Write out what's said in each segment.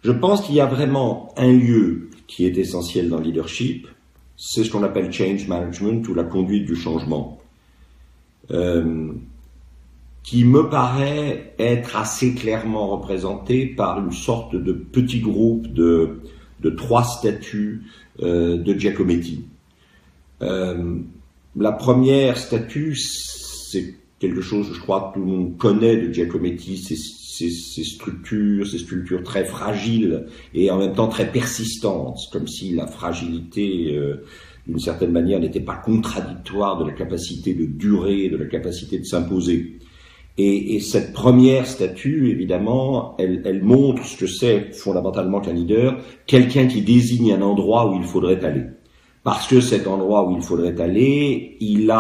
Je pense qu'il y a vraiment un lieu qui est essentiel dans le leadership, c'est ce qu'on appelle change management ou la conduite du changement, qui me paraît être assez clairement représenté par une sorte de petit groupe de 3 statuts de Giacometti. La première statue, c'est quelque chose, je crois, que tout le monde connaît de Giacometti, ces sculptures très fragiles et en même temps très persistantes, comme si la fragilité, d'une certaine manière, n'était pas contradictoire de la capacité de durer, de la capacité de s'imposer. Et cette première statue, évidemment, elle montre ce que c'est fondamentalement qu'un leader, quelqu'un qui désigne un endroit où il faudrait aller. Parce que cet endroit où il faudrait aller, il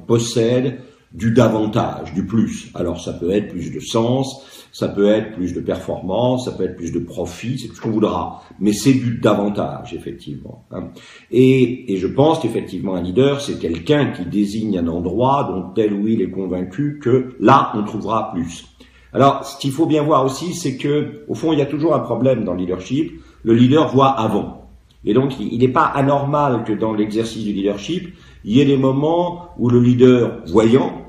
possède du davantage, du plus. Alors ça peut être plus de sens, ça peut être plus de performance, ça peut être plus de profit, c'est tout ce qu'on voudra. Mais c'est du davantage, effectivement. Et je pense qu'effectivement un leader, c'est quelqu'un qui désigne un endroit dont elle ou il est convaincu que là, on trouvera plus. Alors, ce qu'il faut bien voir aussi, c'est que, au fond, il y a toujours un problème dans le leadership. Le leader voit avant. Et donc, il n'est pas anormal que dans l'exercice du leadership, il y ait des moments où le leader voyant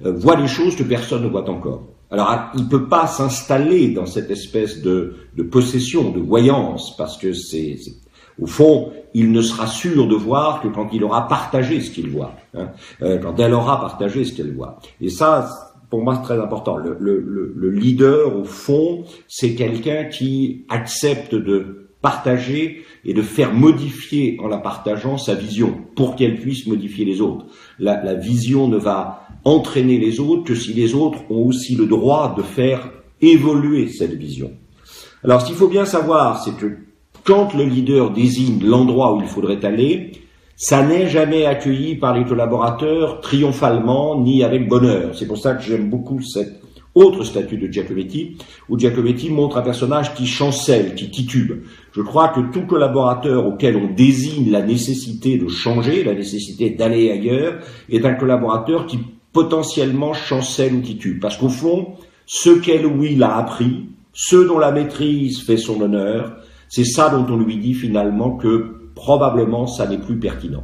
voit des choses que personne ne voit encore. Alors, il peut pas s'installer dans cette espèce de possession, de voyance, parce que au fond, il ne sera sûr de voir que quand il aura partagé ce qu'il voit, quand elle aura partagé ce qu'elle voit. Et ça, pour moi, c'est très important. Le leader, au fond, c'est quelqu'un qui accepte de partager et de faire modifier en la partageant sa vision pour qu'elle puisse modifier les autres. La vision ne va entraîner les autres que si les autres ont aussi le droit de faire évoluer cette vision. Alors, ce qu'il faut bien savoir, c'est que quand le leader désigne l'endroit où il faudrait aller, ça n'est jamais accueilli par les collaborateurs triomphalement ni avec bonheur. C'est pour ça que j'aime beaucoup cette autre statue de Giacometti, où Giacometti montre un personnage qui chancelle, qui titube. Je crois que tout collaborateur auquel on désigne la nécessité de changer, la nécessité d'aller ailleurs, est un collaborateur qui potentiellement chancelle ou titube. Parce qu'au fond, ce qu'elle ou il a appris, ce dont la maîtrise fait son honneur, c'est ça dont on lui dit finalement que probablement ça n'est plus pertinent.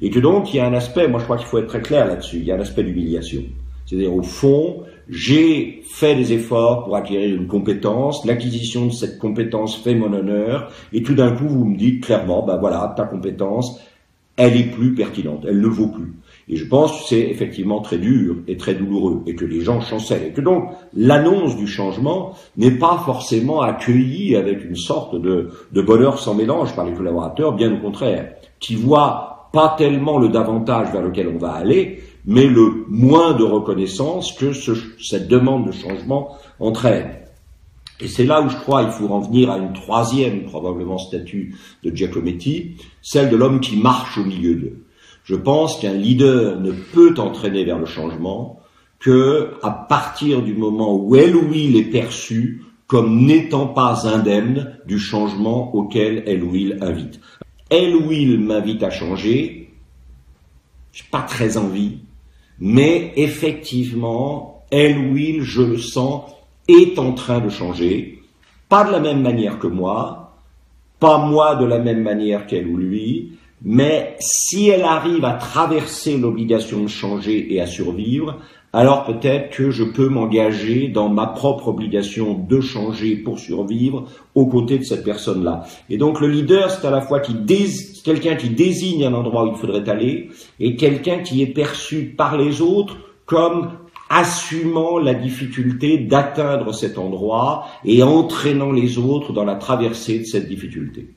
Et que donc il y a un aspect, moi je crois qu'il faut être très clair là-dessus, il y a un aspect d'humiliation. C'est-à-dire au fond, j'ai fait des efforts pour acquérir une compétence, l'acquisition de cette compétence fait mon honneur, et tout d'un coup vous me dites clairement, ben voilà, ta compétence, elle est plus pertinente, elle ne vaut plus. Et je pense que c'est effectivement très dur et très douloureux, et que les gens chancellent, et que donc l'annonce du changement n'est pas forcément accueillie avec une sorte de bonheur sans mélange par les collaborateurs, bien au contraire, qui voient pas tellement le davantage vers lequel on va aller, mais le moins de reconnaissance que cette demande de changement entraîne. Et c'est là où je crois qu'il faut en venir à une troisième, probablement, statue de Giacometti, celle de l'homme qui marche au milieu d'eux. Je pense qu'un leader ne peut entraîner vers le changement que à partir du moment où elle ou il est perçu comme n'étant pas indemne du changement auquel elle ou il invite. Elle ou il m'invite à changer, j'ai pas très envie, mais effectivement, elle ou il, je le sens, est en train de changer, pas de la même manière que moi, pas moi de la même manière qu'elle ou lui, mais si elle arrive à traverser l'obligation de changer et à survivre, alors peut-être que je peux m'engager dans ma propre obligation de changer pour survivre aux côtés de cette personne-là. Et donc le leader, c'est à la fois quelqu'un qui désigne un endroit où il faudrait aller et quelqu'un qui est perçu par les autres comme assumant la difficulté d'atteindre cet endroit et entraînant les autres dans la traversée de cette difficulté.